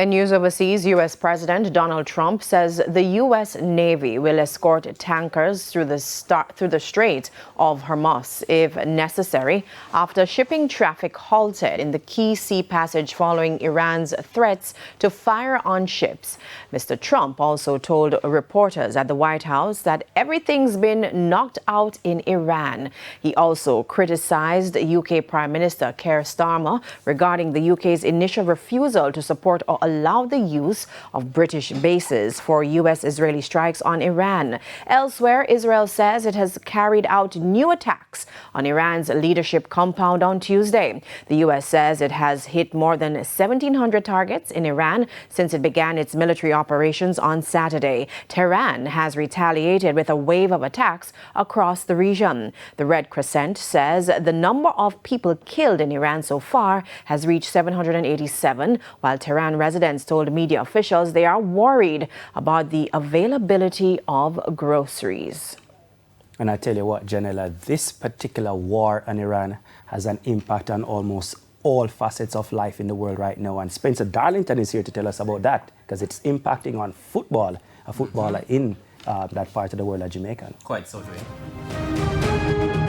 In news overseas, U.S. President Donald Trump says the U.S. Navy will escort tankers through the Strait of Hormuz if necessary after shipping traffic halted in the key sea passage following Iran's threats to fire on ships. Mr. Trump also told reporters at the White House that everything's been knocked out in Iran. He also criticized UK Prime Minister Keir Starmer regarding the UK's initial refusal to support or allow the use of British bases for U.S.-Israeli strikes on Iran. Elsewhere, Israel says it has carried out new attacks on Iran's leadership compound on Tuesday. The U.S. says it has hit more than 1,700 targets in Iran since it began its military operations on Saturday. Tehran has retaliated with a wave of attacks across the region. The Red Crescent says the number of people killed in Iran so far has reached 787, while Tehran residents told media officials they are worried about the availability of groceries. And I tell you what, Janella, this particular war in Iran has an impact on almost all facets of life in the world right now. And Spencer Darlington is here to tell us about that, because it's impacting on football, a footballer in that part of the world, Jamaica. Quite so, Dwayne.